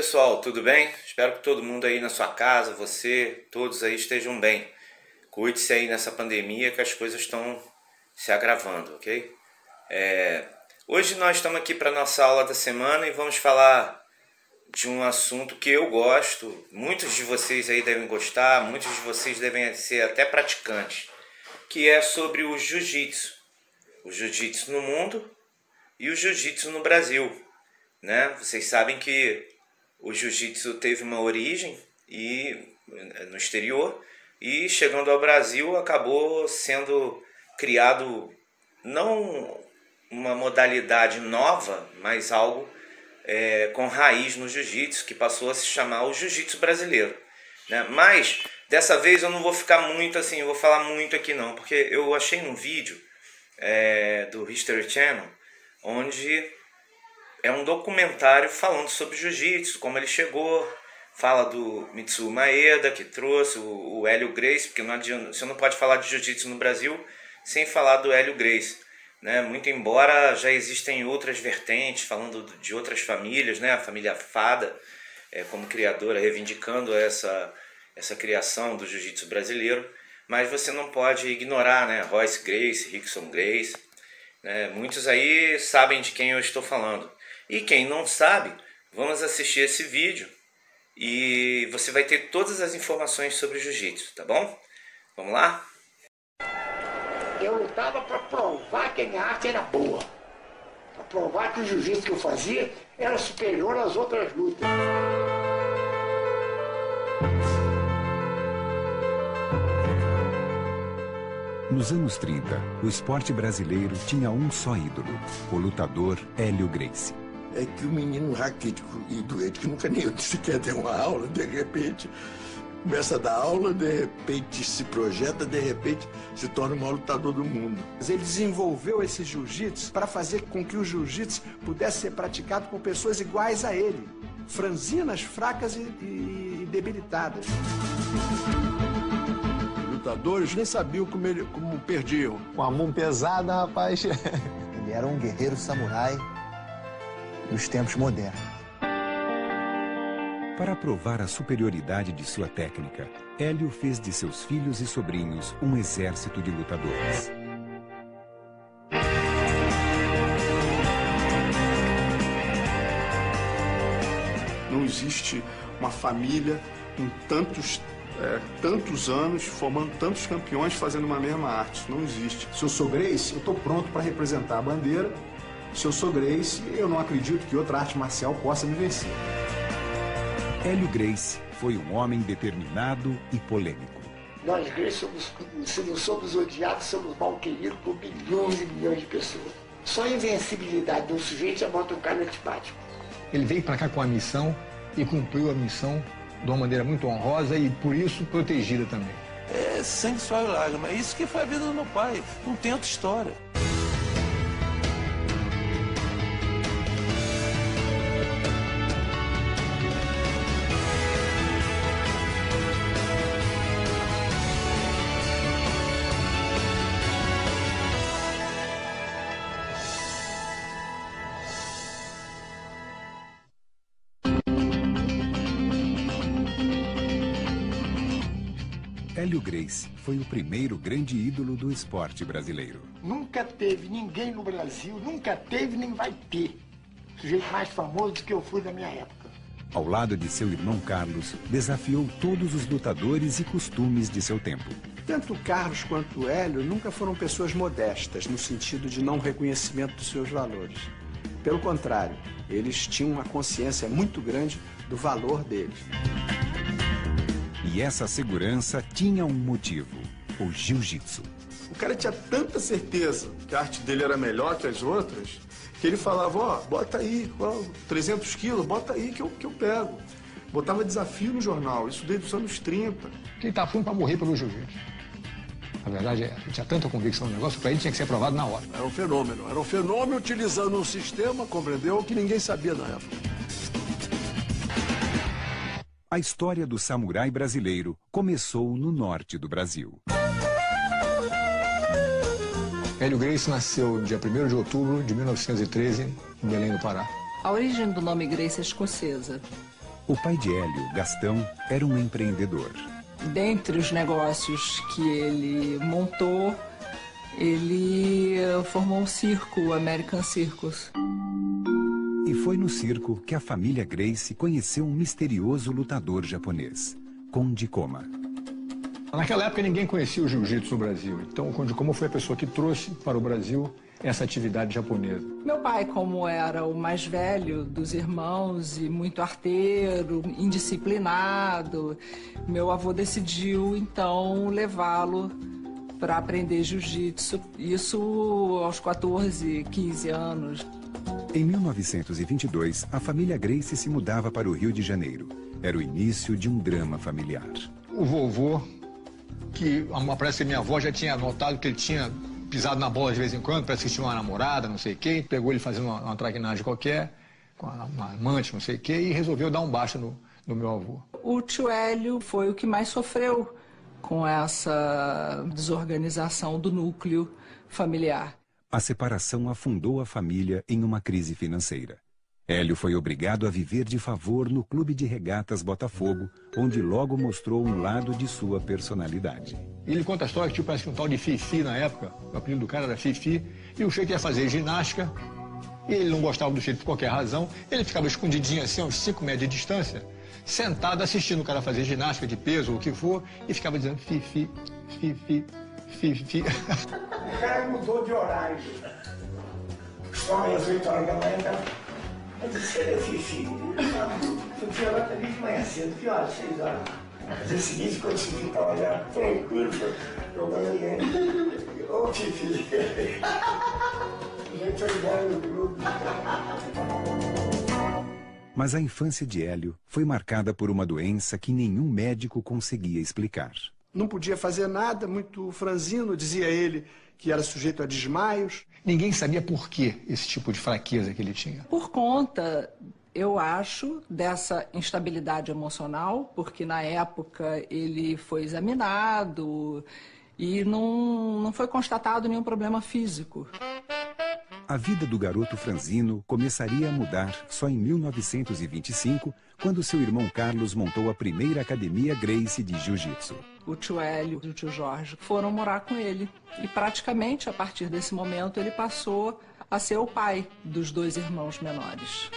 pessoal, tudo bem? Espero que todo mundo aí na sua casa, você, todos aí estejam bem. Cuide-se aí nessa pandemia que as coisas estão se agravando, ok? Hoje nós estamos aqui para a nossa aula da semana e vamos falar de um assunto que eu gosto. Muitos de vocês aí devem gostar, muitos de vocês devem ser até praticantes, que é sobre o jiu-jitsu. O jiu-jitsu no mundo e o jiu-jitsu no Brasil, né? Vocês sabem que o jiu-jitsu teve uma origem no exterior e chegando ao Brasil acabou sendo criado não uma modalidade nova, mas algo com raiz no jiu-jitsu que passou a se chamar o jiu-jitsu brasileiro, né? Mas dessa vez eu não vou ficar muito assim, eu vou falar muito aqui não, porque eu achei um vídeo do History Channel onde é um documentário falando sobre jiu-jitsu, como ele chegou, fala do Mitsuo Maeda, que trouxe o Hélio Gracie, porque não adianta, você não pode falar de jiu-jitsu no Brasil sem falar do Hélio Gracie, né? Muito embora já existem outras vertentes, falando de outras famílias, né? A família Fada, como criadora, reivindicando essa criação do jiu-jitsu brasileiro, mas você não pode ignorar, né? Royce Gracie, Rickson Gracie, né? Muitos aí sabem de quem eu estou falando. E quem não sabe, vamos assistir esse vídeo e você vai ter todas as informações sobre jiu-jitsu, tá bom? Vamos lá? Eu lutava para provar que a minha arte era boa. Para provar que o jiu-jitsu que eu fazia era superior às outras lutas. Nos anos 30, o esporte brasileiro tinha um só ídolo, o lutador Hélio Gracie. É que o menino raquítico e doente, que nunca nem sequer deu uma aula, de repente começa a dar aula, de repente se projeta, de repente se torna o maior lutador do mundo. Ele desenvolveu esse jiu-jitsu para fazer com que o jiu-jitsu pudesse ser praticado por pessoas iguais a ele, franzinas, fracas e debilitadas. Os lutadores nem sabiam como perdiam. Com a mão pesada, rapaz. Ele era um guerreiro samurai nos tempos modernos. Para provar a superioridade de sua técnica, Hélio fez de seus filhos e sobrinhos um exército de lutadores. Não existe uma família com tantos anos, formando tantos campeões, fazendo uma mesma arte. Isso não existe. Se eu sou Gracie, eu estou pronto para representar a bandeira. Se eu sou Gracie, eu não acredito que outra arte marcial possa me vencer. Hélio Gracie foi um homem determinado e polêmico. Nós, Gracie, se não somos odiados, somos mal queridos por milhões e milhões de pessoas. Só a invencibilidade de um sujeito já bota um cara antipático. Ele veio para cá com a missão e cumpriu a missão de uma maneira muito honrosa e, por isso, protegida também. É sangue, suor e lágrima. É isso que foi a vida do meu pai. Não tem outra história. Hélio Gracie foi o primeiro grande ídolo do esporte brasileiro. Nunca teve ninguém no Brasil, nunca teve nem vai ter sujeito mais famoso do que eu fui na minha época. Ao lado de seu irmão Carlos, desafiou todos os lutadores e costumes de seu tempo. Tanto Carlos quanto Hélio nunca foram pessoas modestas, no sentido de não reconhecimento dos seus valores. Pelo contrário, eles tinham uma consciência muito grande do valor deles. E essa segurança tinha um motivo, o jiu-jitsu. O cara tinha tanta certeza que a arte dele era melhor que as outras, que ele falava, ó, bota aí, 300 quilos, bota aí que eu pego. Botava desafio no jornal, isso desde os anos 30. Ele tá fundo para morrer pelo jiu-jitsu. A verdade é, ele tinha tanta convicção no negócio, para ele tinha que ser aprovado na hora. Era um fenômeno utilizando um sistema, compreendeu, que ninguém sabia na época. A história do samurai brasileiro começou no norte do Brasil. Hélio Gracie nasceu dia 1º de outubro de 1913, em Belém do Pará. A origem do nome Gracie é escocesa. O pai de Hélio, Gastão, era um empreendedor. Dentre os negócios que ele montou, ele formou um circo, o American Circus. E foi no circo que a família Gracie conheceu um misterioso lutador japonês, Konde Koma. Naquela época ninguém conhecia o jiu-jitsu no Brasil, então o Konde Koma foi a pessoa que trouxe para o Brasil essa atividade japonesa. Meu pai, como era o mais velho dos irmãos e muito arteiro, indisciplinado, meu avô decidiu então levá-lo para aprender jiu-jitsu, isso aos 14, 15 anos. Em 1922, a família Gracie se mudava para o Rio de Janeiro. Era o início de um drama familiar. O vovô, que parece que minha avó já tinha notado que ele tinha pisado na bola de vez em quando, parece que tinha uma namorada, não sei quem, pegou ele fazendo uma traquinagem qualquer, com uma amante, não sei o quê, e resolveu dar um baixa no meu avô. O tio Hélio foi o que mais sofreu com essa desorganização do núcleo familiar. A separação afundou a família em uma crise financeira. Hélio foi obrigado a viver de favor no Clube de Regatas Botafogo, onde logo mostrou um lado de sua personalidade. Ele conta a história que tinha parece que um tal de Fifi na época, o apelido do cara era Fifi, e o Sheik ia fazer ginástica, e ele não gostava do Sheik por qualquer razão, ele ficava escondidinho assim, a uns 5 metros de distância, sentado assistindo o cara fazer ginástica de peso ou o que for, e ficava dizendo Fifi, Fifi, Fifi. O cara mudou de horário. Só às 8 horas da manhã, eu disse, cadê o Fifi? Fifi agora tá bem de manhã cedo, que horas? 6 horas. No dia seguinte, quando o Fifi tava já tranquilo, jogando alguém. Ô Fifi. Já tô ligado no grupo. Mas a infância de Hélio foi marcada por uma doença que nenhum médico conseguia explicar. Não podia fazer nada, muito franzino, dizia ele que era sujeito a desmaios. Ninguém sabia por que esse tipo de fraqueza que ele tinha. Por conta, eu acho, dessa instabilidade emocional, porque na época ele foi examinado e não foi constatado nenhum problema físico. A vida do garoto franzino começaria a mudar só em 1925, quando seu irmão Carlos montou a primeira academia Gracie de jiu-jitsu. O tio Hélio e o tio Jorge foram morar com ele. E praticamente, a partir desse momento, ele passou a ser o pai dos 2 irmãos menores.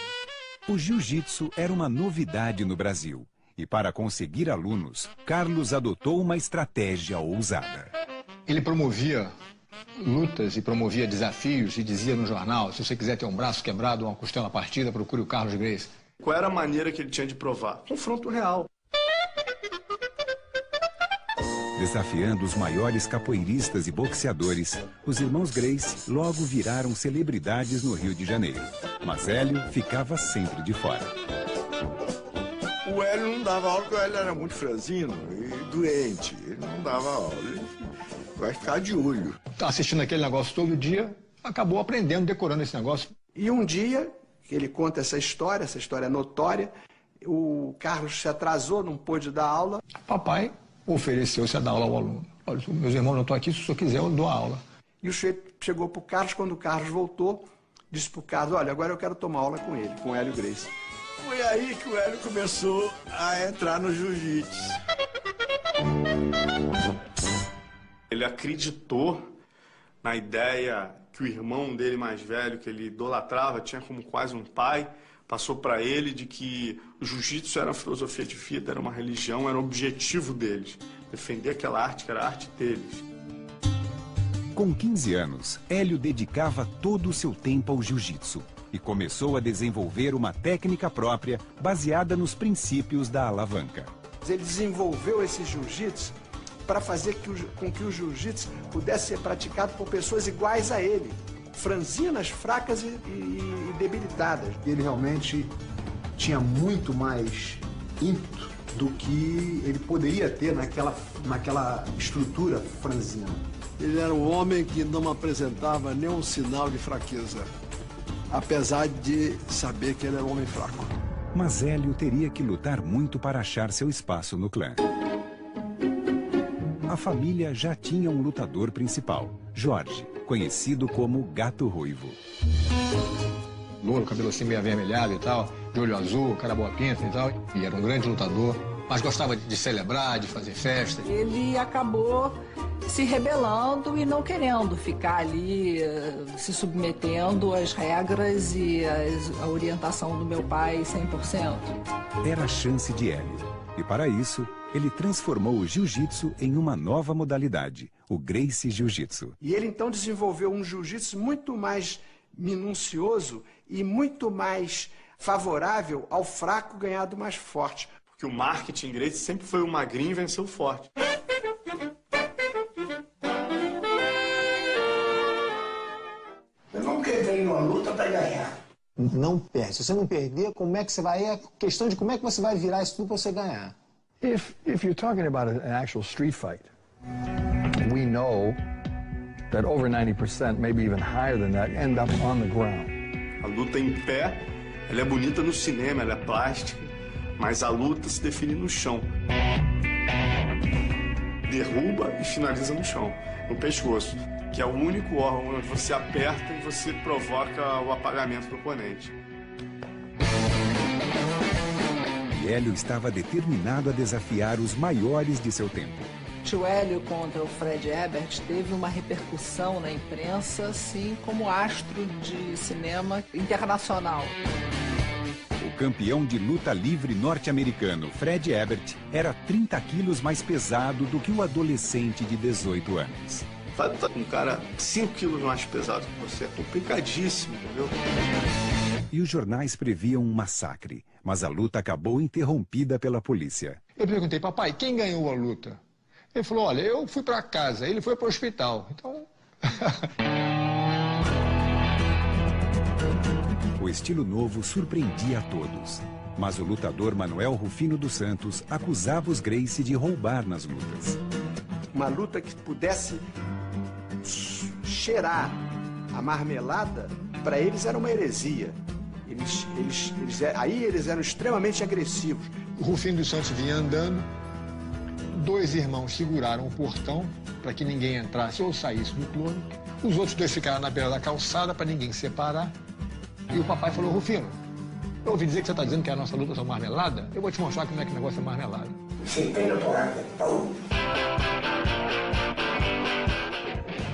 O jiu-jitsu era uma novidade no Brasil. E para conseguir alunos, Carlos adotou uma estratégia ousada. Ele promovia lutas e promovia desafios e dizia no jornal, se você quiser ter um braço quebrado ou uma costela partida, procure o Carlos Gracie. Qual era a maneira que ele tinha de provar? Confronto real. Desafiando os maiores capoeiristas e boxeadores, os irmãos Gracie logo viraram celebridades no Rio de Janeiro. Mas Hélio ficava sempre de fora. O Hélio não dava aula porque o Hélio era muito franzino e doente. Ele não dava aula. Ele vai ficar de olho. Tá assistindo aquele negócio todo dia, acabou aprendendo, decorando esse negócio. E um dia, ele conta essa história é notória, o Carlos se atrasou, não pôde dar aula. Papai ofereceu-se a dar aula ao aluno. Olha, meus irmãos não estão aqui, se o senhor quiser eu dou a aula. E o sujeito chegou para o Carlos, quando o Carlos voltou, disse para o Carlos, olha, agora eu quero tomar aula com ele, com o Hélio Gracie. Foi aí que o Hélio começou a entrar no jiu-jitsu. Ele acreditou na ideia que o irmão dele mais velho, que ele idolatrava, tinha como quase um pai, passou para ele de que o jiu-jitsu era uma filosofia de vida, era uma religião, era o objetivo deles. Defender aquela arte que era a arte deles. Com 15 anos, Hélio dedicava todo o seu tempo ao jiu-jitsu e começou a desenvolver uma técnica própria baseada nos princípios da alavanca. Ele desenvolveu esse jiu-jitsu para fazer com que o jiu-jitsu pudesse ser praticado por pessoas iguais a ele, franzinas, fracas e debilitadas. Ele realmente tinha muito mais ímpeto do que ele poderia ter naquela estrutura franzina. Ele era um homem que não apresentava nenhum sinal de fraqueza, apesar de saber que ele era um homem fraco. Mas Hélio teria que lutar muito para achar seu espaço no clã. A família já tinha um lutador principal, Jorge, conhecido como Gato Ruivo. Louro, cabelo assim meio avermelhado e tal. de olho azul, cara boa pinta e tal. E era um grande lutador, mas gostava de celebrar, de fazer festa. Ele acabou se rebelando e não querendo ficar ali, se submetendo às regras e à orientação do meu pai 100%. Era a chance de Hélio. E para isso, ele transformou o jiu-jitsu em uma nova modalidade, o Gracie Jiu-Jitsu. E ele então desenvolveu um jiu-jitsu muito mais minucioso e muito mais favorável ao fraco ganhar do mais forte. Porque o marketing Gracie sempre foi o magrinho e venceu o forte. Eu nunca entrei numa luta para ganhar. Não perde. Se você não perder, como é que você vai... É questão de como é que você vai virar isso tudo para você ganhar. If you're talking about an actual street fight, we know that over 90%, maybe even higher than that, end up on the ground. A luta em pé, ela é bonita no cinema, ela é plástica, mas a luta se define no chão. Derruba e finaliza no chão, no pescoço, que é o único órgão onde você aperta e você provoca o apagamento do oponente. E Hélio estava determinado a desafiar os maiores de seu tempo. O Hélio contra o Fred Ebert teve uma repercussão na imprensa, assim como astro de cinema internacional. O campeão de luta livre norte-americano, Fred Ebert, era 30 quilos mais pesado do que o adolescente de 18 anos. Vai lutar com um cara 5 quilos mais pesado que você, é complicadíssimo, entendeu? E os jornais previam um massacre, mas a luta acabou interrompida pela polícia. Eu perguntei, papai, quem ganhou a luta? Ele falou, olha, eu fui para casa, ele foi para o hospital. Então... O estilo novo surpreendia a todos. Mas o lutador Manuel Rufino dos Santos acusava os Gracie de roubar nas lutas. Uma luta que pudesse cheirar a marmelada, para eles era uma heresia. Aí eles eram extremamente agressivos. O Rufino dos Santos vinha andando, 2 irmãos seguraram o portão para que ninguém entrasse ou saísse do clube. Os outros 2 ficaram na beira da calçada para ninguém separar. E o papai falou, Rufino, eu ouvi dizer que você está dizendo que a nossa luta é marmelada? Eu vou te mostrar como é que o negócio é marmelada.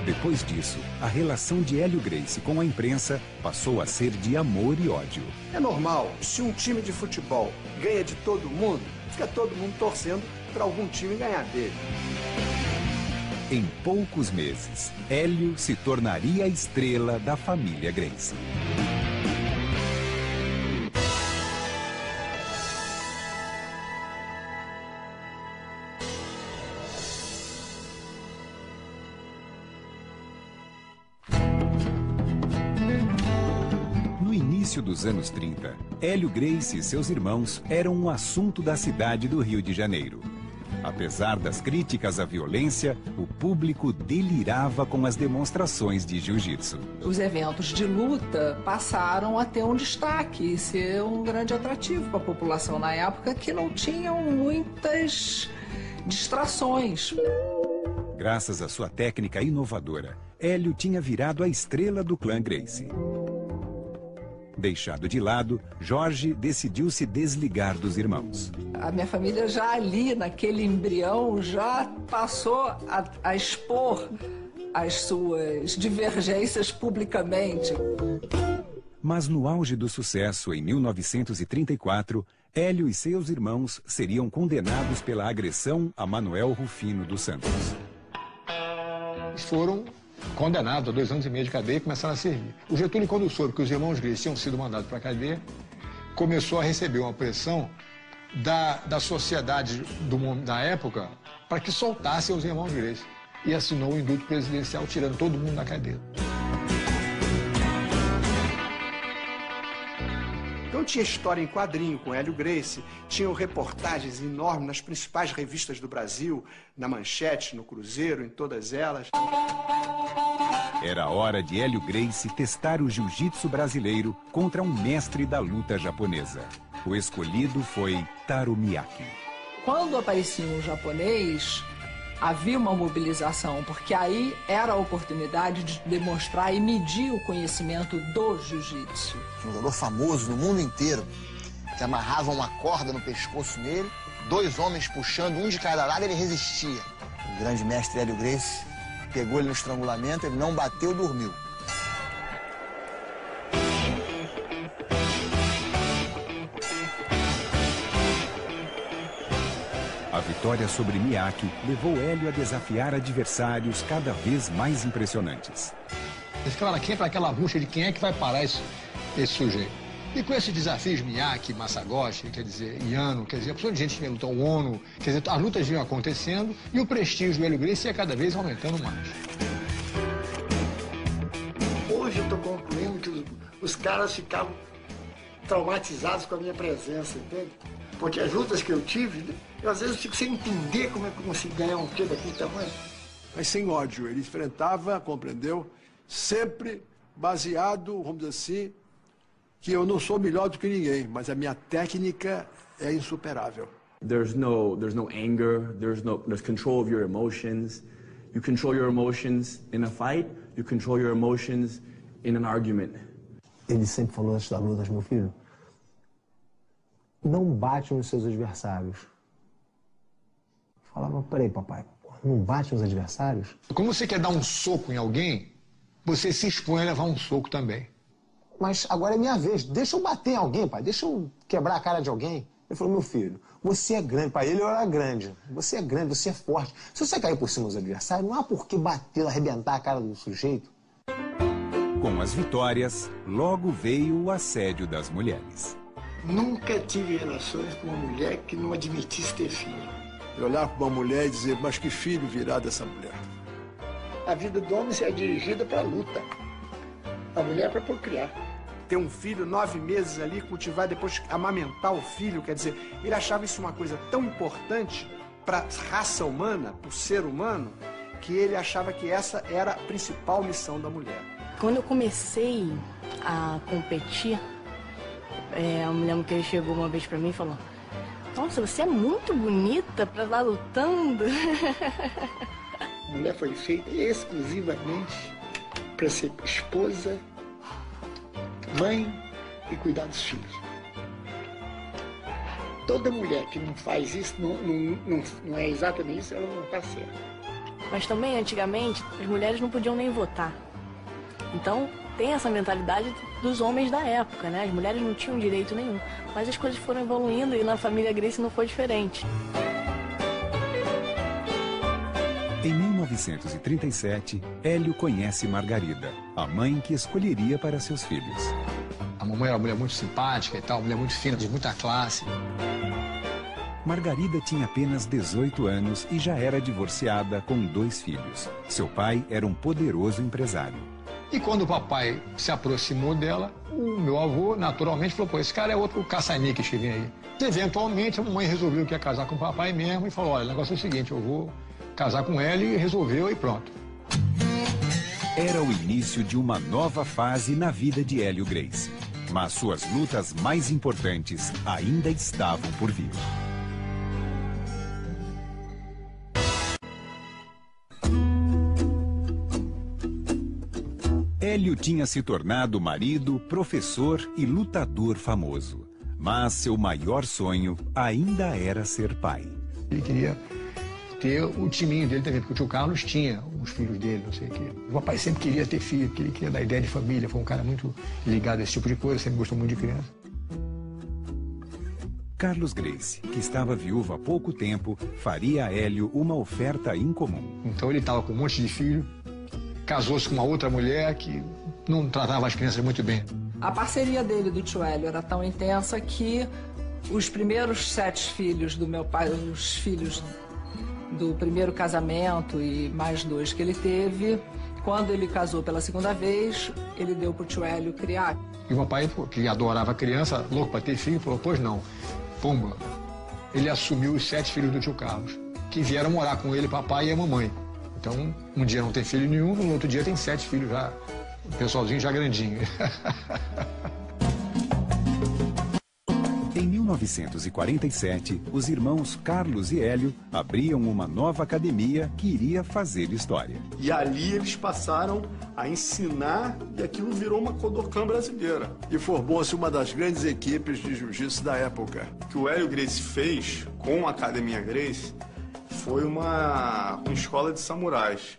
Depois disso, a relação de Hélio Gracie com a imprensa passou a ser de amor e ódio. É normal, se um time de futebol ganha de todo mundo, fica todo mundo torcendo para algum time ganhar dele. Em poucos meses, Hélio se tornaria a estrela da família Gracie. No início dos anos 30, Hélio Gracie e seus irmãos eram um assunto da cidade do Rio de Janeiro. Apesar das críticas à violência, o público delirava com as demonstrações de jiu-jitsu. Os eventos de luta passaram a ter um destaque e ser um grande atrativo para a população na época, que não tinham muitas distrações. Graças à sua técnica inovadora, Hélio tinha virado a estrela do clã Gracie. Deixado de lado, Jorge decidiu se desligar dos irmãos. A minha família já ali, naquele embrião, já passou a expor as suas divergências publicamente. Mas no auge do sucesso, em 1934, Hélio e seus irmãos seriam condenados pela agressão a Manuel Rufino dos Santos. Foram condenados a 2 anos e meio de cadeia e começaram a servir. O Getúlio, quando soube que os irmãos Gracie tinham sido mandados para a cadeia, começou a receber uma pressão da sociedade da época para que soltassem os irmãos Gracie. E assinou o indulto presidencial, tirando todo mundo da cadeia. Então tinha história em quadrinho com Hélio Gracie, tinham reportagens enormes nas principais revistas do Brasil, na Manchete, no Cruzeiro, em todas elas. Era hora de Hélio Gracie testar o jiu-jitsu brasileiro contra um mestre da luta japonesa. O escolhido foi Taro Miyake. Quando aparecia um japonês, havia uma mobilização, porque aí era a oportunidade de demonstrar e medir o conhecimento do jiu-jitsu. Um lutador famoso no mundo inteiro. que amarravam uma corda no pescoço nele, 2 homens puxando, um de cada lado, ele resistia. O grande mestre Hélio Gracie pegou ele no estrangulamento, ele não bateu, dormiu. A vitória sobre Miyake levou Hélio a desafiar adversários cada vez mais impressionantes. Ele ficava naquela bucha de quem é que vai parar esse sujeito. E com esses desafios, Miyake, Masagoshi, quer dizer, Yano, quer dizer, a pessoa de gente que lutou, o Ono, quer dizer, as lutas vinham acontecendo e o prestígio do Hélio Gracie ia cada vez aumentando mais. Hoje eu estou concluindo que os caras ficavam traumatizados com a minha presença, entende? Porque as lutas que eu tive, eu às vezes fico sem entender como é que eu consegui ganhar um tiro daquele tamanho. Mas sem ódio, ele enfrentava, compreendeu? Sempre baseado, vamos dizer assim, que eu não sou melhor do que ninguém, mas a minha técnica é insuperável. There's no anger, there's control of your emotions. You control your emotions in a fight, you control your emotions in an argument. Ele sempre falou antes da luta, meu filho, não bate nos seus adversários. Eu falava, peraí, papai, não bate nos adversários? Como você quer dar um soco em alguém, você se expõe a levar um soco também. Mas agora é minha vez, deixa eu bater em alguém, pai, deixa eu quebrar a cara de alguém. Ele falou, meu filho, você é grande, pai, ele era grande, você é grande, você é forte. Se você cair por cima dos adversários, não há por que bater, arrebentar a cara do sujeito. Com as vitórias, logo veio o assédio das mulheres. Nunca tive relações com uma mulher que não admitisse ter filho. Eu olhar para uma mulher e dizer, mas que filho virá dessa mulher? A vida do homem é dirigida para a luta, a mulher para procriar. Ter um filho 9 meses ali, cultivar, depois amamentar o filho, quer dizer, ele achava isso uma coisa tão importante para a raça humana, para o ser humano, que ele achava que essa era a principal missão da mulher. Quando eu comecei a competir, eu me lembro que ele chegou uma vez pra mim e falou, nossa, você é muito bonita pra estar lutando. A mulher foi feita exclusivamente para ser esposa, mãe e cuidar dos filhos. Toda mulher que não faz isso, não é exatamente isso, ela não está certa. Mas também, antigamente, as mulheres não podiam nem votar. Então, tem essa mentalidade dos homens da época, né? As mulheres não tinham direito nenhum. Mas as coisas foram evoluindo e na família Gracie não foi diferente. Em 1937, Hélio conhece Margarida, a mãe que escolheria para seus filhos. A mamãe era uma mulher muito simpática e tal, uma mulher muito fina, de muita classe. Margarida tinha apenas 18 anos e já era divorciada com 2 filhos. Seu pai era um poderoso empresário. E quando o papai se aproximou dela, o meu avô naturalmente falou, pô, esse cara é outro caça-níqueis que vem aí. Eventualmente a mamãe resolveu que ia casar com o papai mesmo e falou, olha, o negócio é o seguinte, eu vou casar com ela e resolveu e pronto. Era o início de uma nova fase na vida de Hélio Gracie. Mas suas lutas mais importantes ainda estavam por vir. Hélio tinha se tornado marido, professor e lutador famoso. Mas seu maior sonho ainda era ser pai. Ele queria ter o timinho dele também, porque o tio Carlos tinha os filhos dele, não sei o quê. O papai sempre queria ter filho, porque ele queria dar ideia de família, foi um cara muito ligado a esse tipo de coisa, sempre gostou muito de criança. Carlos Gracie, que estava viúvo há pouco tempo, faria a Hélio uma oferta incomum. Então ele estava com um monte de filho, casou-se com uma outra mulher que não tratava as crianças muito bem. A parceria dele do tio Hélio era tão intensa que os primeiros 7 filhos do meu pai, os filhos do primeiro casamento e mais 2 que ele teve, quando ele casou pela segunda vez, ele deu pro tio Hélio criar. E o meu pai, que adorava criança, louco para ter filho, falou, pois não, pumba. Ele assumiu os 7 filhos do tio Carlos, que vieram morar com ele, papai e a mamãe. Então, um dia não tem filho nenhum, no outro dia tem 7 filhos já, o pessoalzinho já grandinho. Em 1947, os irmãos Carlos e Hélio abriam uma nova academia que iria fazer história. E ali eles passaram a ensinar e aquilo virou uma Kodokan brasileira. E formou-se uma das grandes equipes de jiu-jitsu da época. O que o Hélio Gracie fez com a Academia Gracie foi uma escola de samurais.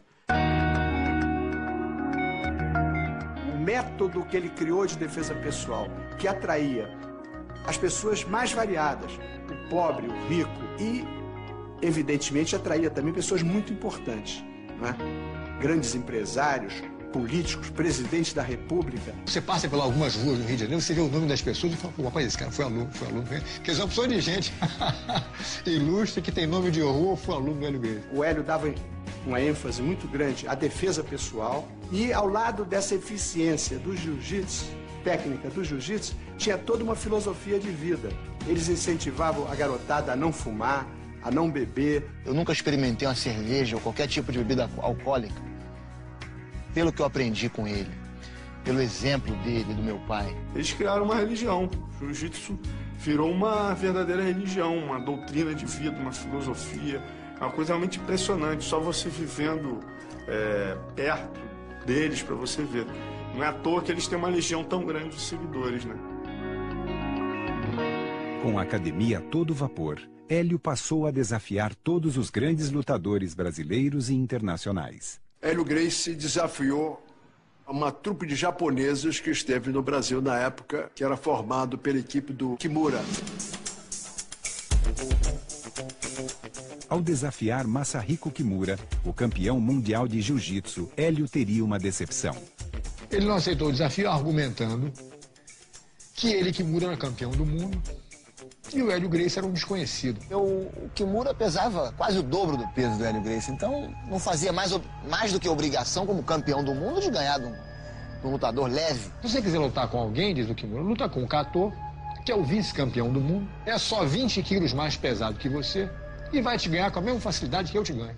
O método que ele criou de defesa pessoal, que atraía as pessoas mais variadas, o pobre, o rico, e, evidentemente, atraía também pessoas muito importantes, né? Grandes empresários, políticos, presidentes da República. Você passa por algumas ruas do Rio de Janeiro, você vê o nome das pessoas e fala, rapaz, esse cara foi aluno, porque são opções de gente ilustre que tem nome de rua, foi aluno do Hélio Gracie. O Hélio dava uma ênfase muito grande à defesa pessoal e, ao lado dessa eficiência do jiu-jitsu, técnica do jiu-jitsu, tinha toda uma filosofia de vida. Eles incentivavam a garotada a não fumar, a não beber. Eu nunca experimentei uma cerveja ou qualquer tipo de bebida alcoólica. Pelo que eu aprendi com ele, pelo exemplo dele e do meu pai. Eles criaram uma religião. O jiu-jitsu virou uma verdadeira religião, uma doutrina de vida, uma filosofia. É uma coisa realmente impressionante, só você vivendo perto deles para você ver. Não é à toa que eles têm uma legião tão grande de seguidores, né? Com a academia a todo vapor, Hélio passou a desafiar todos os grandes lutadores brasileiros e internacionais. Hélio Gracie desafiou uma trupe de japoneses que esteve no Brasil na época, que era formado pela equipe do Kimura. Ao desafiar Masahiko Kimura, o campeão mundial de jiu-jitsu, Hélio teria uma decepção. Ele não aceitou o desafio argumentando que ele, Kimura, era campeão do mundo e o Hélio Gracie era um desconhecido. O Kimura pesava quase o dobro do peso do Hélio Gracie, então não fazia mais do que obrigação como campeão do mundo de ganhar de um lutador leve. Se você quiser lutar com alguém, diz o Kimura, luta com o Kato, que é o vice-campeão do mundo, é só 20 quilos mais pesado que você e vai te ganhar com a mesma facilidade que eu te ganho.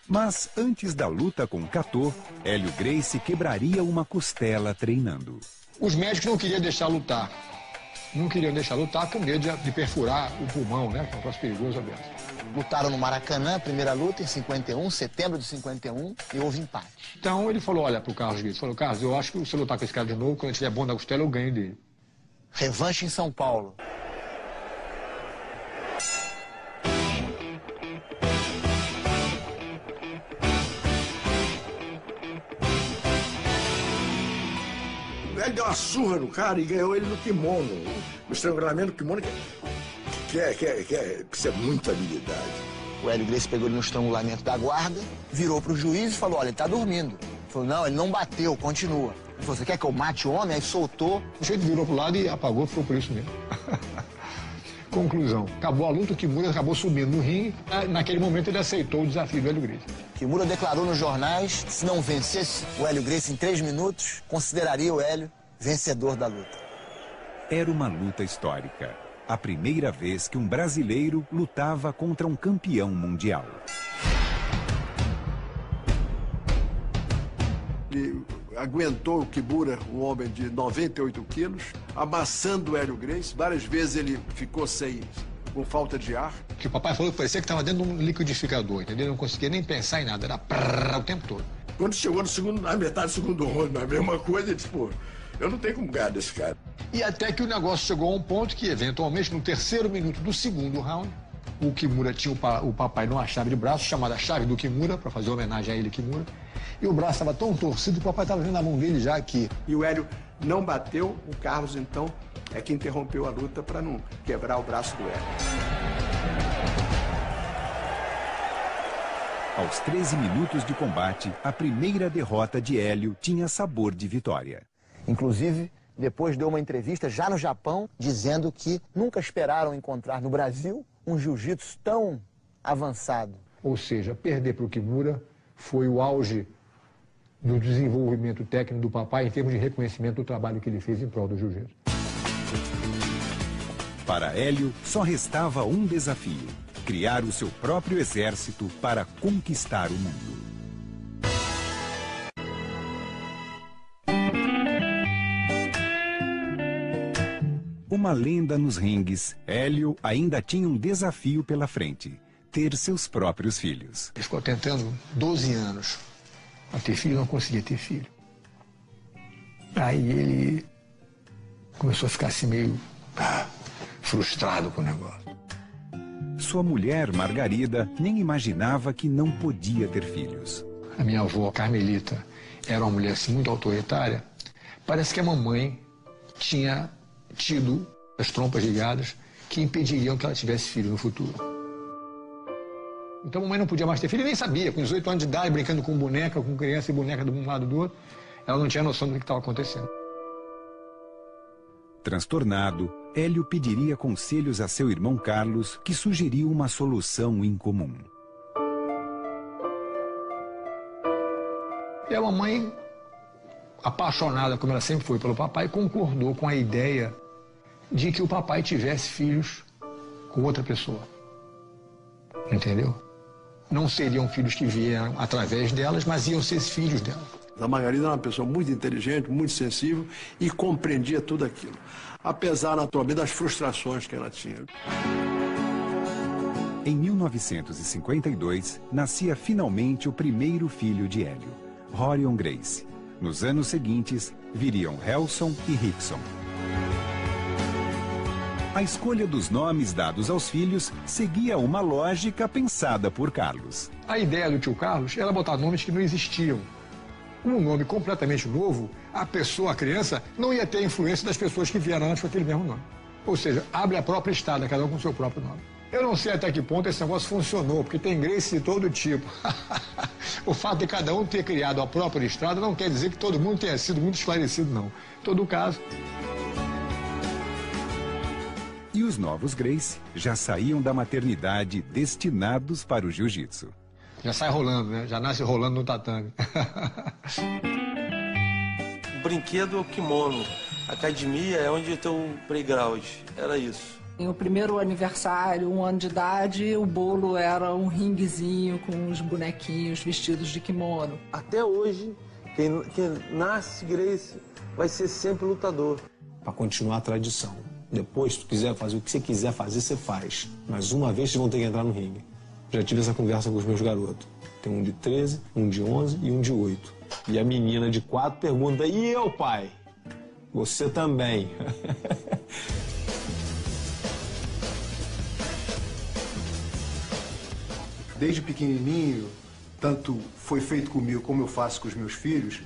Mas antes da luta com Kato, Hélio Gracie quebraria uma costela treinando. Os médicos não queriam deixar lutar. Não queriam deixar lutar com medo de perfurar o pulmão, né? Que é um troço perigoso aberto. Lutaram no Maracanã, primeira luta, em 51, setembro de 51, e houve empate. Então ele falou, olha pro Carlos Gracie, falou, Carlos, eu acho que se eu lutar com esse cara de novo, quando ele estiver bom na costela, eu ganho dele. Revanche em São Paulo. Ele deu uma surra no cara e ganhou ele no kimono. No estrangulamento do kimono, que precisa muita habilidade. O Hélio Gracie pegou ele no estrangulamento da guarda, virou pro juiz e falou, olha, ele tá dormindo. Ele falou, não, ele não bateu, continua. Ele falou, você quer que eu mate o homem? Aí soltou. O jeito virou pro lado e apagou, ficou por isso mesmo. Conclusão, acabou a luta, o Kimura acabou subindo no ringue. Naquele momento ele aceitou o desafio do Hélio Gracie. Kimura declarou nos jornais, se não vencesse o Hélio Gracie em 3 minutos, consideraria o Hélio vencedor da luta. Era uma luta histórica. A primeira vez que um brasileiro lutava contra um campeão mundial. Ele aguentou o Kimura, um homem de 98 quilos, amassando o Hélio Gracie. Várias vezes ele ficou com falta de ar. Que o papai falou que parecia que estava dentro de um liquidificador, entendeu? Ele não conseguia nem pensar em nada, era o tempo todo. Quando chegou na metade do segundo round, a mesma coisa, ele disse, pô, eu não tenho como ganhar desse cara. E até que o negócio chegou a um ponto que, eventualmente, no terceiro minuto do segundo round, o Kimura tinha o papai numa chave de braço, chamada chave do Kimura, para fazer homenagem a ele, Kimura. E o braço estava tão torcido que o papai estava vendo a mão dele já aqui. E o Hélio não bateu, o Carlos, então, é que interrompeu a luta para não quebrar o braço do Hélio. Aos 13 minutos de combate, a primeira derrota de Hélio tinha sabor de vitória. Inclusive, depois deu uma entrevista já no Japão, dizendo que nunca esperaram encontrar no Brasil um jiu-jitsu tão avançado. Ou seja, perder para o Kimura foi o auge do desenvolvimento técnico do papai em termos de reconhecimento do trabalho que ele fez em prol do jiu-jitsu. Para Hélio, só restava um desafio: criar o seu próprio exército para conquistar o mundo. uma lenda nos ringues, Hélio ainda tinha um desafio pela frente: ter seus próprios filhos. Ele ficou tentando 12 anos a ter filho, não conseguia ter filho. Aí ele começou a ficar assim meio frustrado com o negócio. Sua mulher, Margarida, nem imaginava que não podia ter filhos. A minha avó, Carmelita, era uma mulher assim, muito autoritária. Parece que a mamãe tinha tido as trompas ligadas que impediriam que ela tivesse filho no futuro. Então a mamãe não podia mais ter filho e nem sabia. Com 18 anos de idade, brincando com boneca, com criança e boneca de um lado do outro, ela não tinha noção do que estava acontecendo. Transtornado, Hélio pediria conselhos a seu irmão Carlos, que sugeriu uma solução incomum. E a mamãe, apaixonada como ela sempre foi pelo papai, concordou com a ideia de que o papai tivesse filhos com outra pessoa. Entendeu? Não seriam filhos que vieram através delas, mas iam ser filhos dela. A Margarida era uma pessoa muito inteligente, muito sensível e compreendia tudo aquilo. Apesar, naturalmente, das frustrações que ela tinha. Em 1952, nascia finalmente o primeiro filho de Hélio, Rorion Grace. Nos anos seguintes, viriam Helson e Rickson. A escolha dos nomes dados aos filhos seguia uma lógica pensada por Carlos. A ideia do tio Carlos era botar nomes que não existiam. Um nome completamente novo, a pessoa, a criança, não ia ter a influência das pessoas que vieram antes com aquele mesmo nome. Ou seja, abre a própria estrada, cada um com o seu próprio nome. Eu não sei até que ponto esse negócio funcionou, porque tem Grace de todo tipo. O fato de cada um ter criado a própria estrada não quer dizer que todo mundo tenha sido muito esclarecido, não. Em todo caso. E os novos Grace já saíam da maternidade destinados para o jiu-jitsu. Já sai rolando, né? Já nasce rolando no tatame. O brinquedo é o kimono. A academia é onde tem o playground. Era isso. No primeiro aniversário, 1 ano de idade, o bolo era um ringuezinho com os bonequinhos vestidos de kimono. Até hoje, quem nasce Grace vai ser sempre lutador. Para continuar a tradição. Depois, se tu quiser fazer o que você quiser fazer, você faz. Mas uma vez vocês vão ter que entrar no ringue. Já tive essa conversa com os meus garotos. Tem um de 13, um de 11 e um de 8. E a menina de 4 pergunta: e eu, pai? Você também. Desde pequenininho, tanto foi feito comigo como eu faço com os meus filhos,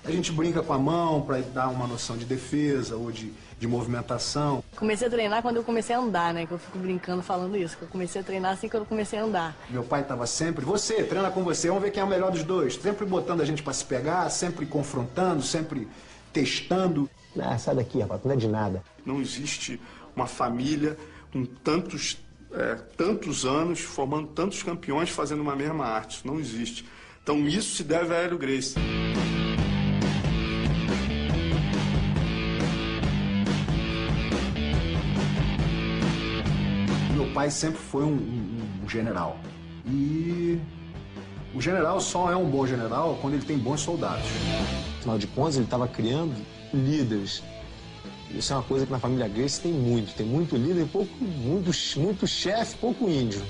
a gente brinca com a mão para dar uma noção de defesa ou de movimentação. Comecei a treinar quando eu comecei a andar, né? Que eu fico brincando falando isso. Que eu comecei a treinar assim que eu comecei a andar. Meu pai estava sempre: você, treina com você, vamos ver quem é o melhor dos dois. Sempre botando a gente para se pegar, sempre confrontando, sempre testando. Ah, sai daqui, rapaz, não é de nada. Não existe uma família com tantos anos, formando tantos campeões, fazendo uma mesma arte. Isso não existe. Então isso se deve a Hélio Gracie. Meu pai sempre foi um general. E o general só é um bom general quando ele tem bons soldados. Afinal de contas, ele estava criando líderes. Isso é uma coisa que na família Gracie tem muito. Tem muito líder e muito chefe, pouco índio.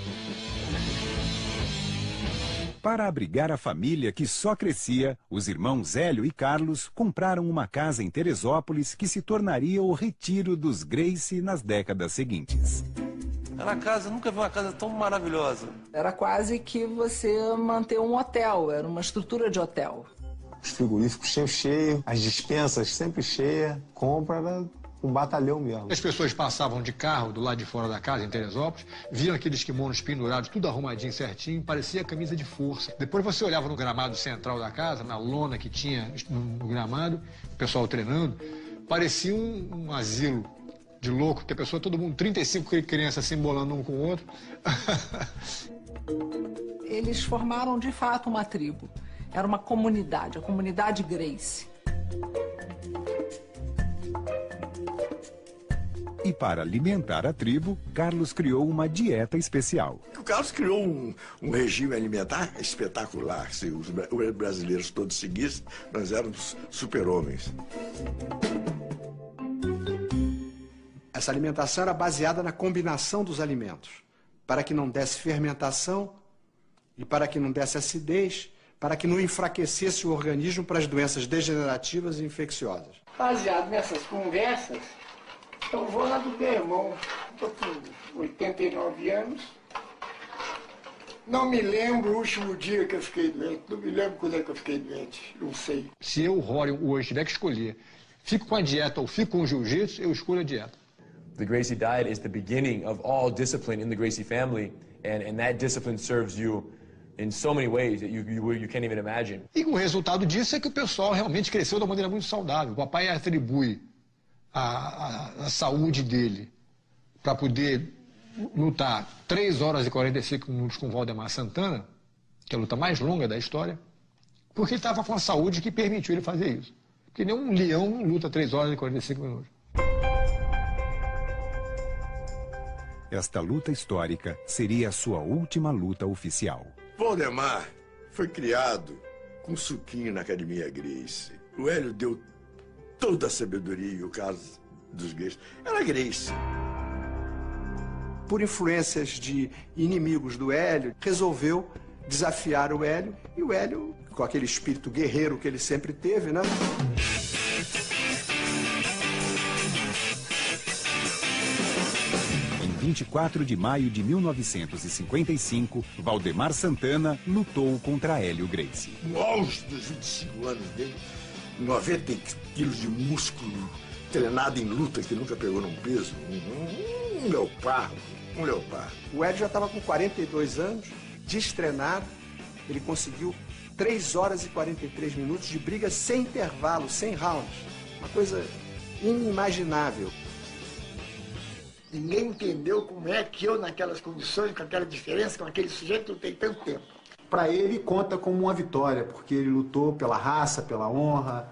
Para abrigar a família que só crescia, os irmãos Hélio e Carlos compraram uma casa em Teresópolis que se tornaria o retiro dos Gracie nas décadas seguintes. Era a casa, nunca vi uma casa tão maravilhosa. Era quase que você manter um hotel, era uma estrutura de hotel. Os frigoríficos cheios, as dispensas sempre cheias, compra era um batalhão mesmo. As pessoas passavam de carro do lado de fora da casa, em Teresópolis, viam aqueles kimonos pendurados, tudo arrumadinho certinho, parecia camisa de força. Depois você olhava no gramado central da casa, na lona que tinha no gramado, o pessoal treinando, parecia um asilo de louco, que a pessoa, todo mundo, 35 crianças se embolando um com o outro. Eles formaram, de fato, uma tribo. Era uma comunidade, a comunidade Gracie. E para alimentar a tribo, Carlos criou uma dieta especial. O Carlos criou um regime alimentar espetacular. Se os brasileiros todos seguissem, nós éramos super-homens. Essa alimentação era baseada na combinação dos alimentos, para que não desse fermentação e para que não desse acidez, para que não enfraquecesse o organismo para as doenças degenerativas e infecciosas. Baseado nessas conversas, eu vou lá do meu irmão. Estou com 89 anos. Não me lembro o último dia que eu fiquei doente. Não me lembro quando é que eu fiquei doente. Não sei. Se eu, Rory, hoje tiver que escolher, fico com a dieta ou fico com o jiu-jitsu, eu escolho a dieta. The Gracie diet is the beginning of all discipline in the Gracie family, and that discipline serves you in so many ways that you can't even imagine. E o resultado disso é que o pessoal realmente cresceu de maneira muito saudável. O papai atribui a saúde dele para poder lutar 3 horas e 45 minutos com o Valdemar Santana, que é a luta mais longa da história, porque ele estava com a saúde que permitiu ele fazer isso. Porque nenhum leão não luta 3 horas e 45 minutos. Esta luta histórica seria a sua última luta oficial. Valdemar foi criado com suquinho na Academia Gracie. O Hélio deu toda a sabedoria e o caso dos Gracie era Gracie. Por influências de inimigos do Hélio, resolveu desafiar o Hélio, e o Hélio, com aquele espírito guerreiro que ele sempre teve, né? Em 24 de maio de 1955, Valdemar Santana lutou contra Hélio Gracie. No auge dos 25 anos dele, 90 quilos de músculo, treinado em luta, que nunca pegou num peso, um leopardo. O Hélio já estava com 42 anos, destreinado. Ele conseguiu 3 horas e 43 minutos de briga sem intervalo, sem rounds. Uma coisa inimaginável. Ninguém entendeu como é que eu, naquelas condições, com aquela diferença, com aquele sujeito, lutei tanto tempo. Para ele, conta como uma vitória, porque ele lutou pela raça, pela honra.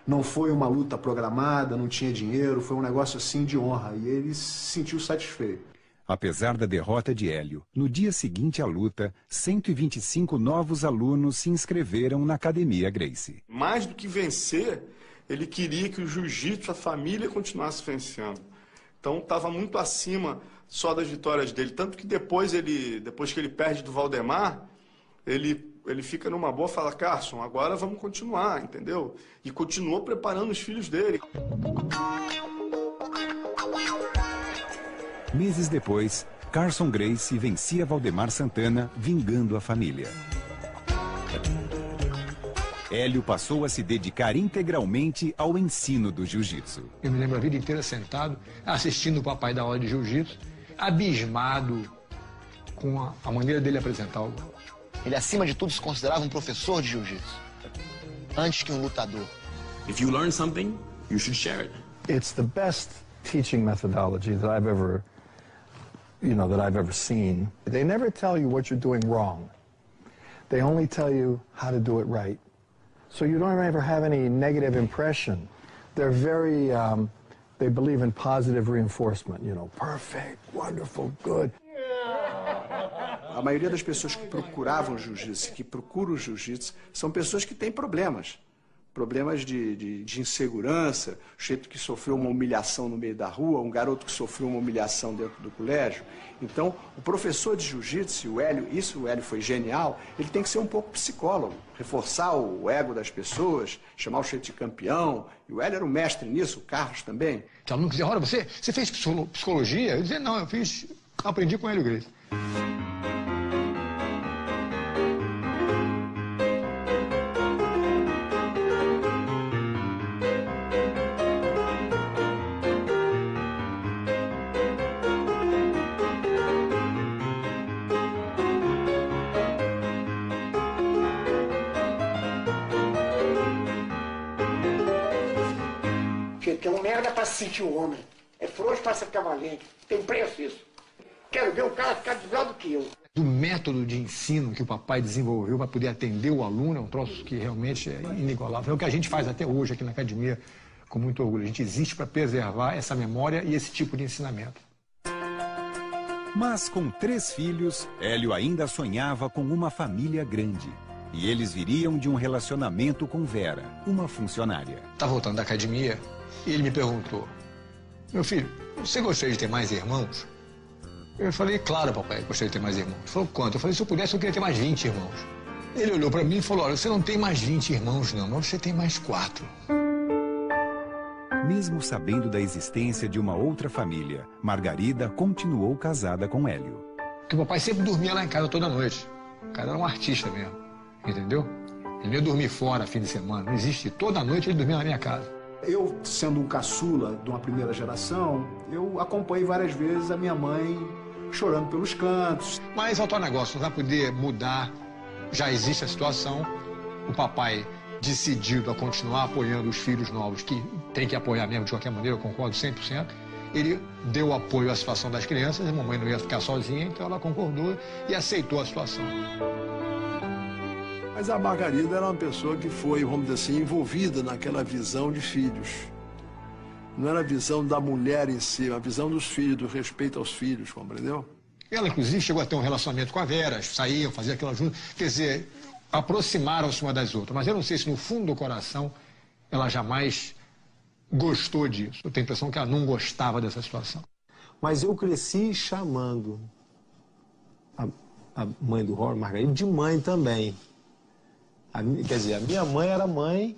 Não foi uma luta programada, não tinha dinheiro, foi um negócio assim de honra. E ele se sentiu satisfeito. Apesar da derrota de Hélio, no dia seguinte à luta, 125 novos alunos se inscreveram na Academia Gracie. Mais do que vencer, ele queria que o jiu-jitsu, a família, continuasse vencendo. Então estava muito acima só das vitórias dele. Tanto que depois que ele perde do Valdemar, ele fica numa boa e fala, Carson, agora vamos continuar, entendeu? E continuou preparando os filhos dele. Meses depois, Carson Gracie vencia Valdemar Santana, vingando a família. Hélio passou a se dedicar integralmente ao ensino do jiu-jitsu. Eu me lembro a vida inteira sentado, assistindo o papai dar aula de jiu-jitsu, abismado com a maneira dele apresentar o... Ele, acima de tudo, se considerava um professor de jiu-jitsu, antes que um lutador. If you learn something, you should share it. It's the best teaching methodology that I've ever seen. They never tell you what you're doing wrong. They only tell you how to do it right. So you don't ever have any negative impression. They're very, they believe in positive reinforcement, perfect, wonderful, good. A maioria das pessoas que procuravam jiu-jitsu, que procuram o jiu-jitsu, são pessoas que têm problemas. Problemas de insegurança, o jeito que sofreu uma humilhação no meio da rua, um garoto que sofreu uma humilhação dentro do colégio. Então, o professor de jiu-jitsu, o Hélio foi genial, ele tem que ser um pouco psicólogo, reforçar o ego das pessoas, chamar o jeito de campeão. E o Hélio era um mestre nisso, o Carlos também. O aluno dizia, olha, você fez psicologia? Eu dizia, não, aprendi com o Hélio Gracie. Que é um merda para se sentir um homem. É frouxo para ficar valente. Tem preço isso. Quero ver o cara ficar melhor do que eu. O método de ensino que o papai desenvolveu para poder atender o aluno é um troço que realmente é inigualável. É o que a gente faz até hoje aqui na academia com muito orgulho. A gente existe para preservar essa memória e esse tipo de ensinamento. Mas com 3 filhos, Hélio ainda sonhava com uma família grande. E eles viriam de um relacionamento com Vera, uma funcionária. Tá voltando da academia e ele me perguntou, meu filho, você gostaria de ter mais irmãos? Eu falei, claro, papai, gostaria de ter mais irmãos. Ele falou, quanto? Eu falei, se eu pudesse, eu queria ter mais 20 irmãos. Ele olhou para mim e falou, olha, você não tem mais 20 irmãos, não, mas você tem mais 4. Mesmo sabendo da existência de uma outra família, Margarida continuou casada com Hélio. Porque o papai sempre dormia lá em casa toda noite. O cara era um artista mesmo, entendeu? Ele não ia dormir fora fim de semana, não existe. Toda noite ele dormia na minha casa. Eu, sendo um caçula de uma primeira geração, eu acompanhei várias vezes a minha mãe chorando pelos cantos. Mas o negócio não vai poder mudar, já existe a situação. O papai decidido a continuar apoiando os filhos novos, que tem que apoiar mesmo de qualquer maneira, eu concordo 100%. Ele deu apoio à situação das crianças, a mamãe não ia ficar sozinha, então ela concordou e aceitou a situação. Mas a Margarida era uma pessoa que foi, vamos dizer assim, envolvida naquela visão de filhos. Não era a visão da mulher em si, a visão dos filhos, do respeito aos filhos, compreendeu? Ela, inclusive, chegou a ter um relacionamento com a Vera, saíam, faziam aquilo junto. Quer dizer, aproximaram-se uma das outras. Mas eu não sei se no fundo do coração ela jamais gostou disso. Eu tenho a impressão que ela não gostava dessa situação. Mas eu cresci chamando a mãe do Rory, Margarida, de mãe também. Quer dizer, a minha mãe era mãe,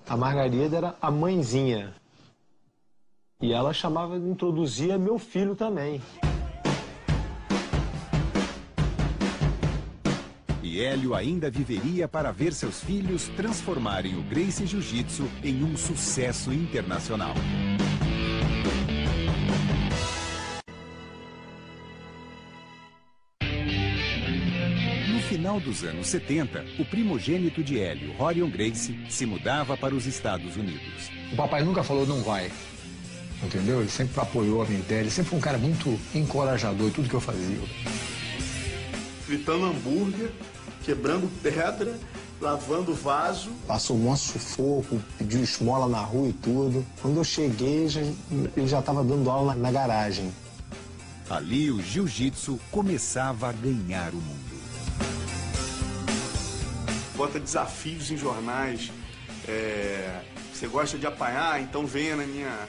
a Margarida era a mãezinha. E ela chamava, introduzia meu filho também. E Hélio ainda viveria para ver seus filhos transformarem o Gracie Jiu-Jitsu em um sucesso internacional. No final dos anos 70, o primogênito de Hélio, Rorion Gracie, se mudava para os Estados Unidos. O papai nunca falou não vai, entendeu? Ele sempre apoiou a minha ideia, ele sempre foi um cara muito encorajador em tudo que eu fazia. Fritando hambúrguer, quebrando pedra, lavando vaso. Passou um monte de sufoco, pediu esmola na rua e tudo. Quando eu cheguei, ele já estava dando aula na garagem. Ali o jiu-jitsu começava a ganhar o mundo. Bota desafios em jornais. Você gosta de apanhar, então venha na minha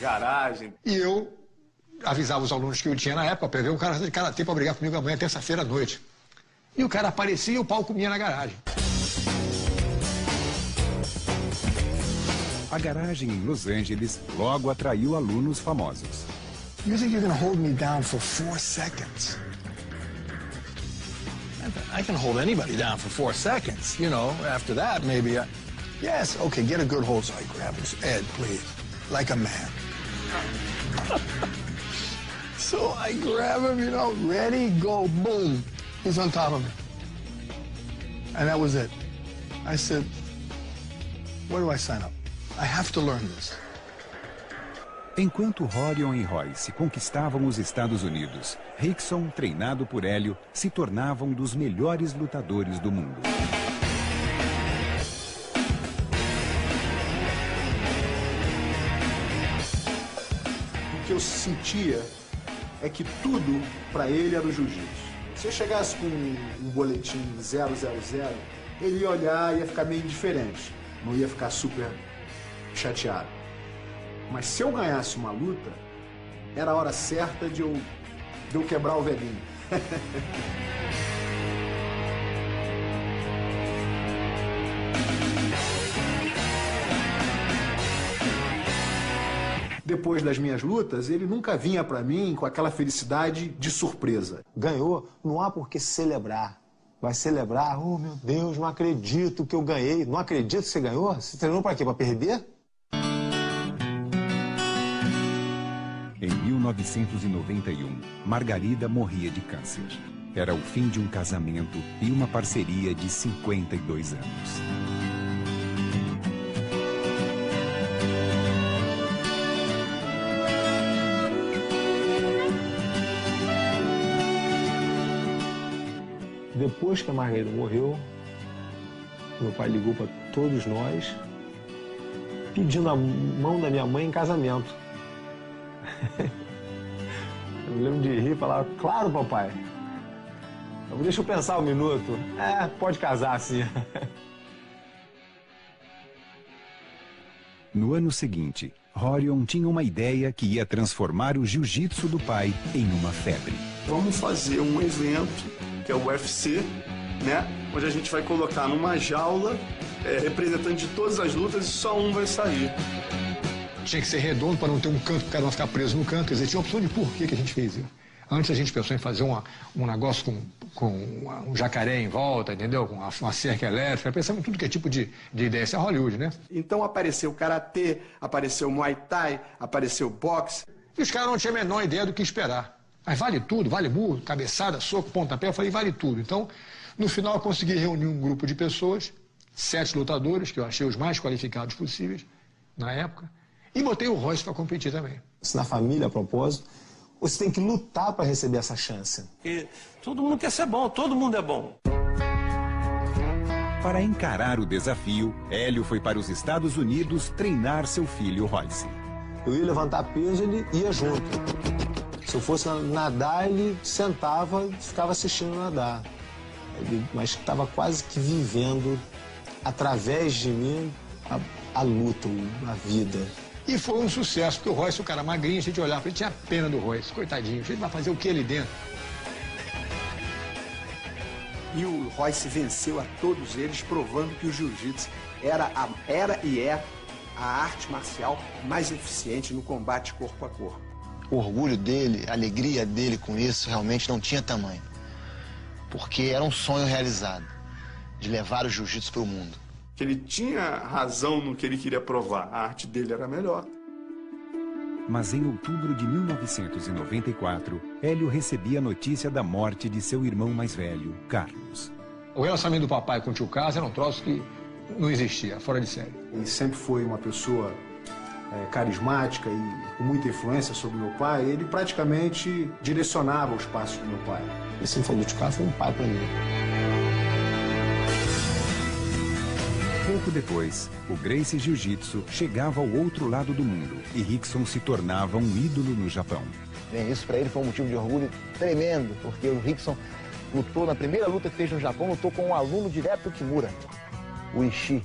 garagem. E eu avisava os alunos que eu tinha na época para ver um cara de karatê para brigar comigo amanhã, terça-feira à noite. E o cara aparecia e o pau comia na garagem. A garagem em Los Angeles logo atraiu alunos famosos. You think you're going to hold me down for 4 seconds? I can hold anybody down for 4 seconds. You know, after that, maybe yes, okay, get a good hold. So I grab his head, please, like a man. So I grab him, you know, ready, go, boom. He's on top of me. And that was it. I said, where do I sign up? I have to learn this. Enquanto Rorion e Royce conquistavam os Estados Unidos, Rickson, treinado por Hélio, se tornava um dos melhores lutadores do mundo. O que eu sentia é que tudo para ele era o jiu-jitsu. Se eu chegasse com um boletim 000, ele ia olhar e ia ficar meio indiferente, não ia ficar super chateado. Mas se eu ganhasse uma luta, era a hora certa de eu quebrar o velhinho. Depois das minhas lutas, ele nunca vinha pra mim com aquela felicidade de surpresa. Ganhou, não há por que celebrar. Vai celebrar, oh meu Deus, não acredito que eu ganhei. Não acredito que você ganhou? Você treinou pra quê? Pra perder? Em 1991, Margarida morria de câncer. Era o fim de um casamento e uma parceria de 52 anos. Depois que a Margarida morreu, meu pai ligou para todos nós, pedindo a mão da minha mãe em casamento. Eu me lembro de rir e falar, claro, papai. Deixa eu pensar um minuto. Pode casar, sim. No ano seguinte, Horion tinha uma ideia que ia transformar o jiu-jitsu do pai em uma febre. Vamos fazer um evento, que é o UFC, né? Onde a gente vai colocar numa jaula representante de todas as lutas e só um vai sair. Tinha que ser redondo para não ter um canto, para o cara não ficar preso no canto. Quer dizer, tinha opção de porquê que a gente fez isso. Antes a gente pensou em fazer um negócio com um jacaré em volta, entendeu? Com uma cerca elétrica. Pensamos em tudo que é tipo de ideia. Isso é Hollywood, né? Então apareceu karatê, apareceu muay thai, apareceu boxe. E os caras não tinham a menor ideia do que esperar. Mas vale tudo, vale murro, cabeçada, soco, pontapé. Eu falei, vale tudo. Então, no final, eu consegui reunir um grupo de pessoas, 7 lutadores, que eu achei os mais qualificados possíveis na época, e botei o Royce para competir também. Se na família, a propósito, você tem que lutar para receber essa chance. Porque todo mundo quer ser bom, todo mundo é bom. Para encarar o desafio, Hélio foi para os Estados Unidos treinar seu filho Royce. Eu ia levantar peso, ele ia junto. Se eu fosse nadar, ele sentava e ficava assistindo nadar. Mas estava quase que vivendo, através de mim, a luta, a vida. E foi um sucesso, porque o Royce, o cara magrinho, a gente olhava para ele, tinha pena do Royce, coitadinho, a gente vai fazer o que ali dentro? E o Royce venceu a todos eles, provando que o jiu-jitsu era e é a arte marcial mais eficiente no combate corpo a corpo. O orgulho dele, a alegria dele com isso realmente não tinha tamanho. Porque era um sonho realizado, de levar o jiu-jitsu para o mundo. Que ele tinha razão no que ele queria provar, a arte dele era melhor. Mas em outubro de 1994, Hélio recebia a notícia da morte de seu irmão mais velho, Carlos. O relacionamento do papai com o tio Carlos era um troço que não existia, fora de série. Ele sempre foi uma pessoa carismática e com muita influência sobre meu pai. Ele praticamente direcionava os passos do meu pai. Ele sempre falou, o tio Carlos foi um pai para mim. Pouco depois, o Gracie Jiu-Jitsu chegava ao outro lado do mundo e Rickson se tornava um ídolo no Japão. Isso para ele foi um motivo de orgulho tremendo, porque o Rickson lutou, na primeira luta que fez no Japão, lutou com um aluno direto do Kimura, o Ishii,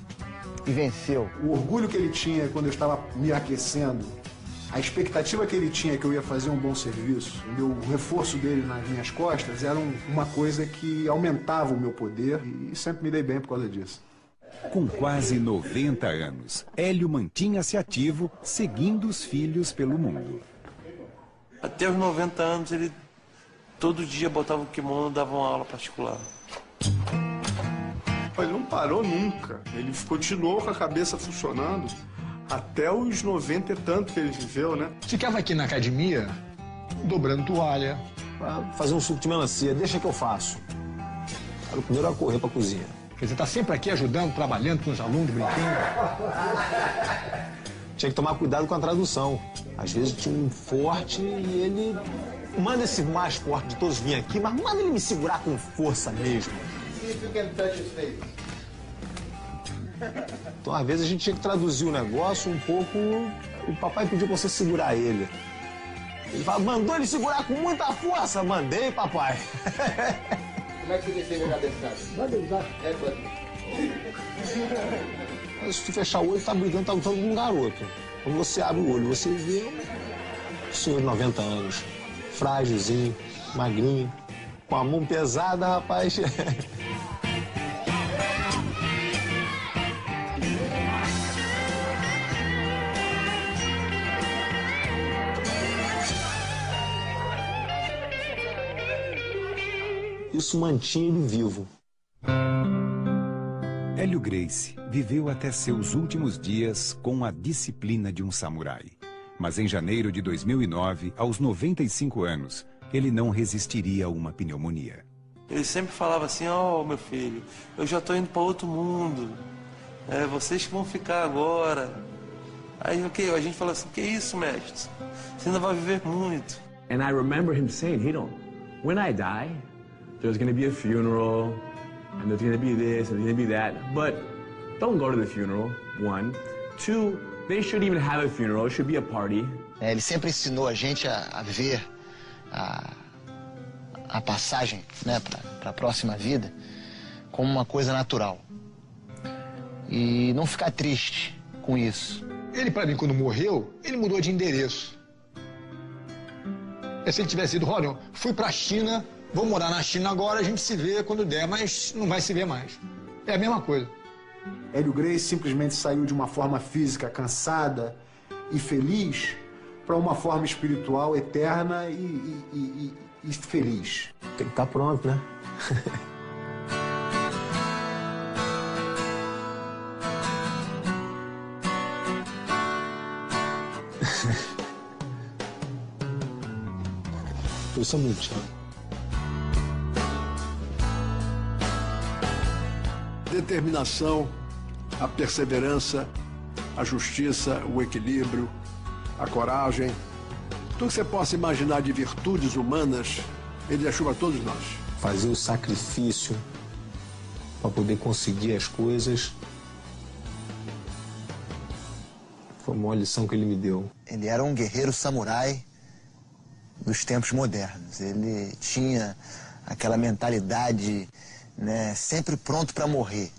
e venceu. O orgulho que ele tinha quando eu estava me aquecendo, a expectativa que ele tinha que eu ia fazer um bom serviço, o reforço dele nas minhas costas era uma coisa que aumentava o meu poder e sempre me dei bem por causa disso. Com quase 90 anos, Hélio mantinha-se ativo, seguindo os filhos pelo mundo. Até os 90 anos, ele todo dia botava o kimono e dava uma aula particular. Ele não parou nunca. Ele continuou com a cabeça funcionando até os 90 e tanto que ele viveu, né? Ficava aqui na academia, dobrando toalha. Fazer um suco de melancia, deixa que eu faço. Era o primeiro a correr para a cozinha. Quer dizer, tá sempre aqui ajudando, trabalhando com os alunos, brincando. Tinha que tomar cuidado com a tradução. Às vezes tinha um forte e ele manda esse mais forte de todos vir aqui, mas manda ele me segurar com força mesmo. Então, às vezes, a gente tinha que traduzir o negócio um pouco. O papai pediu pra você segurar ele. Ele fala, mandou ele segurar com muita força? Mandei, papai. Como é que você defende a cabeça? Vai deitar. Mas se tu fechar o olho, tá brigando, tá lutando com um garoto. Quando você abre o olho, você vê um senhor de 90 anos, frágilzinho, magrinho, com a mão pesada, rapaz. Isso mantinha ele vivo. Hélio Gracie viveu até seus últimos dias com a disciplina de um samurai. Mas em janeiro de 2009, aos 95 anos, ele não resistiria a uma pneumonia. Ele sempre falava assim, ó, meu filho, eu já tô indo para outro mundo. Vocês que vão ficar agora. Aí a gente fala assim, que isso, mestre? Você ainda vai viver muito. And I remember him saying, when I die, there's going to be a funeral, and there's going to be this, and there's going to be that, but don't go to the funeral, 1. 2, they should even have a funeral, it should be a party. Ele sempre ensinou a gente a ver a passagem, né, para a próxima vida como uma coisa natural. E não ficar triste com isso. Ele, para mim, quando morreu, ele mudou de endereço. É se ele tivesse ido, olha, fui para a China, vou morar na China agora, a gente se vê quando der, mas não vai se ver mais. É a mesma coisa. Hélio Gracie simplesmente saiu de uma forma física cansada e feliz para uma forma espiritual eterna e feliz. Tem que estar pronto, né? Eu sou muito chato. Determinação, a perseverança, a justiça, o equilíbrio, a coragem. Tudo que você possa imaginar de virtudes humanas, ele deixou para todos nós. Fazer o sacrifício para poder conseguir as coisas foi uma lição que ele me deu. Ele era um guerreiro samurai dos tempos modernos. Ele tinha aquela mentalidade, né, sempre pronto para morrer,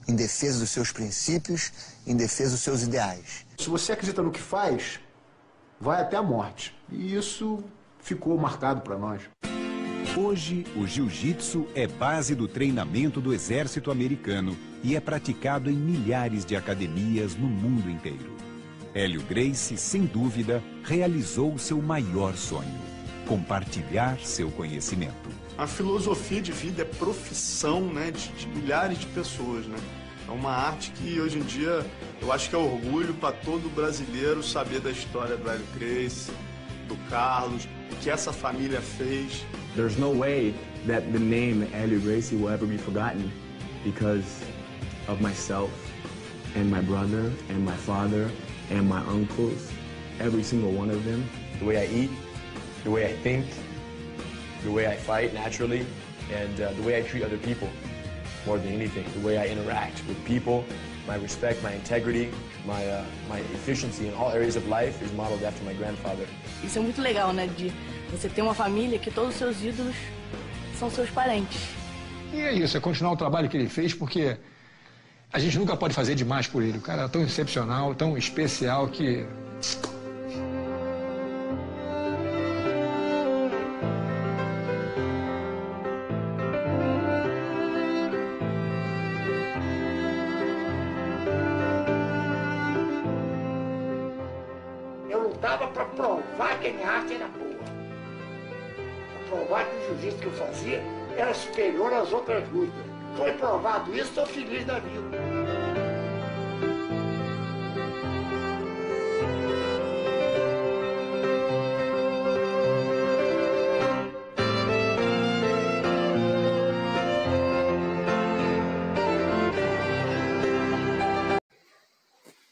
em defesa dos seus princípios, em defesa dos seus ideais. Se você acredita no que faz, vai até a morte. E isso ficou marcado para nós. Hoje, o jiu-jitsu é base do treinamento do exército americano e é praticado em milhares de academias no mundo inteiro. Hélio Gracie, sem dúvida, realizou seu maior sonho: compartilhar seu conhecimento. A filosofia de vida é profissão, né, de milhares de pessoas, né? É uma arte que hoje em dia eu acho que é orgulho para todo brasileiro saber da história do Hélio Gracie, do Carlos, o que essa família fez. There's no way that the name Hélio Gracie will ever be forgotten because of myself and my brother and my father and my uncles, every single one of them. The way I eat, the way I think, the way I fight naturally, and the way I treat other people more than anything. The way I interact with people, my respect, my integrity, my efficiency in all areas of life is modeled after my grandfather. Isso é muito legal, né? De você ter uma família que todos os seus ídolos são seus parentes. E é isso, é continuar o trabalho que ele fez, porque a gente nunca pode fazer demais por ele. O cara é tão excepcional, tão especial que... Eu lutava para provar que a minha arte era boa. Para provar que o jiu-jitsu que eu fazia era superior às outras lutas. Foi provado isso, estou feliz da vida.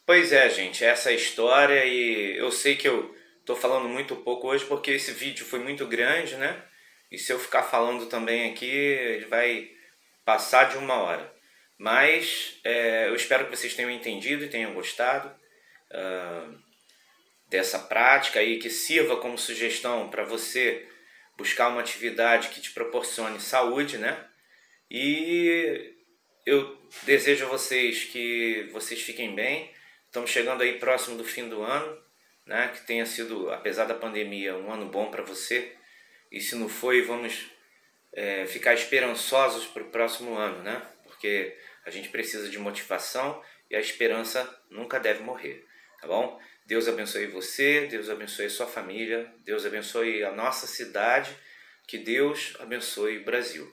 Pois é, gente, essa é a história e eu sei que eu tô falando muito pouco hoje porque esse vídeo foi muito grande, né? E se eu ficar falando também aqui, ele vai passar de 1 hora. Mas eu espero que vocês tenham entendido e tenham gostado dessa prática aí, que sirva como sugestão para você buscar uma atividade que te proporcione saúde, né? E eu desejo a vocês que vocês fiquem bem. Estamos chegando aí próximo do fim do ano, né? Que tenha sido, apesar da pandemia, um ano bom para você. E se não foi, vamos ficar esperançosos para o próximo ano, né? Porque a gente precisa de motivação e a esperança nunca deve morrer, tá bom? Deus abençoe você, Deus abençoe a sua família, Deus abençoe a nossa cidade, que Deus abençoe o Brasil.